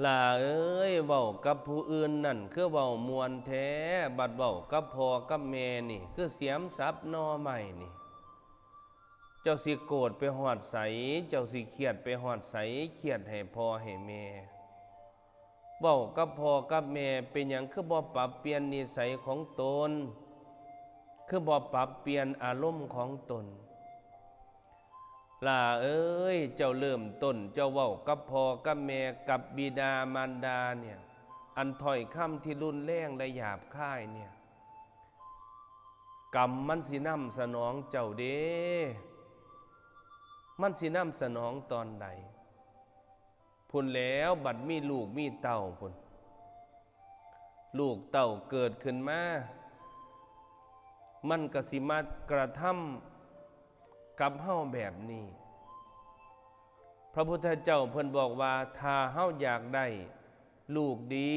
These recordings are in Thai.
ล่าเอ้ยเว้ากับผู้อื่นนั่นคือเว้ามวนแท้บัดเว้ากับพ่อกับแม่นี่คือเสียมสับนอใหม่นี่เจ้าสิโกรธไปฮอดไสเจ้าสิเครียดไปฮอดไสเครียดให้พ่อให้แม่เว้ากับพ่อกับแม่เป็นหยังคือบ่ปรับเปลี่ยนนิสัยของตนคือบ่ปรับเปลี่ยนอารมณ์ของตนล่าเอ้ยเจ้าเริ่มต้นเจ้าเว้ากับพ่อกับแม่กับบิดามารดาเนี่ยอันถ้อยคำที่รุนแรงและหยาบคายเนี่ยกรรมมันสินำสนองเจ้าเด้มันสินำสนองตอนใดพุ่นแล้วบัดมีลูกมีเต้าพุ่นลูกเต้าเกิดขึ้นมามันก็สิมากระทำกับเฮาแบบนี้พระพุทธเจ้าเพิ่นบอกว่าถ้าเฮาอยากได้ลูกดี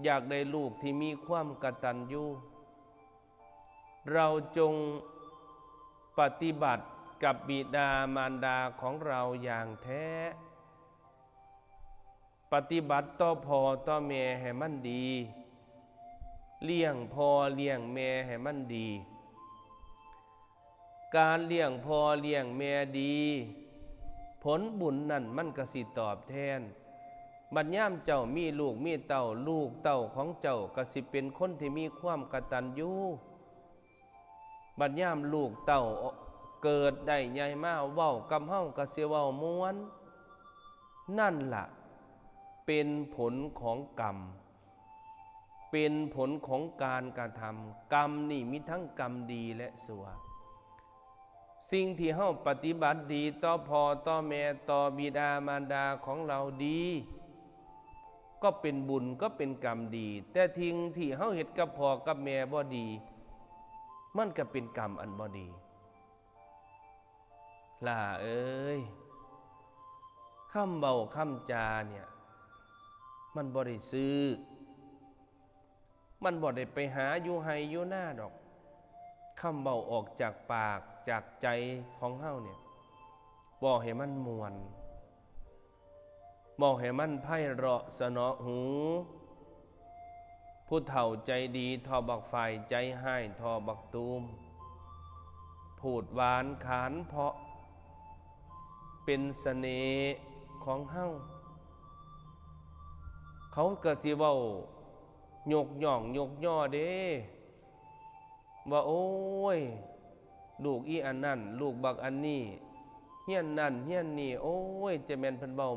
อยากได้ลูกที่มีความกตัญญูเราจงปฏิบัติกับบิดามารดาของเราอย่างแท้ปฏิบัติต่อพ่อต่อแม่ให้มันดีเลี้ยงพ่อเลี้ยงแม่ให้มันดีการเลี้ยงพ่อเลี้ยงแม่ดีผลบุญนั่นมันก็สิตอบแทนบัดยามเจ้ามีลูกมีเต้าลูกเต้าของเจ้าก็สิเป็นคนที่มีความกตัญญูบัดยามลูกเต้าเกิดได้ใหญ่มาเว้ากับเฮาก็สิเว้าม่วนนั่นล่ะเป็นผลของกรรมเป็นผลของการกระทำกรรมนี่มีทั้งกรรมดีและชั่วสิ่งที่เฮาปฏิบัติดีต่อพ่อต่อแม่ต่อบิดามารดาของเราดีก็เป็นบุญก็เป็นกรรมดีแต่ทิ้งที่เฮาเฮ็ดกับพ่อกับแม่บ่ดีมันก็เป็นกรรมอันบ่ดีล่าเอ้ยคำเบาคำจาเนี่ยมันบ่ได้ซื้อมันบ่ได้ไปหาอยู่ไห้อยู่หน้าดอกคำเบาออกจากปากจากใจของเฮาเนี่ยบอกให้มันมวนบอกให้มันไพเราะสนอหูผู้เฒ่าใจดีทอบักฝ่ายใจให้ทอบักตูมพูดหวานขานเพาะเป็นเสน่ห์ของเฮาเขาก็สิเว้ายกย่องยกย่อเด้ว่าโอ้ยลูกอีอันนั่นลูกบักอันนี้เฮียนนั่นเฮียนนี่โอ้ยจะแม่นเพิ่นเว้า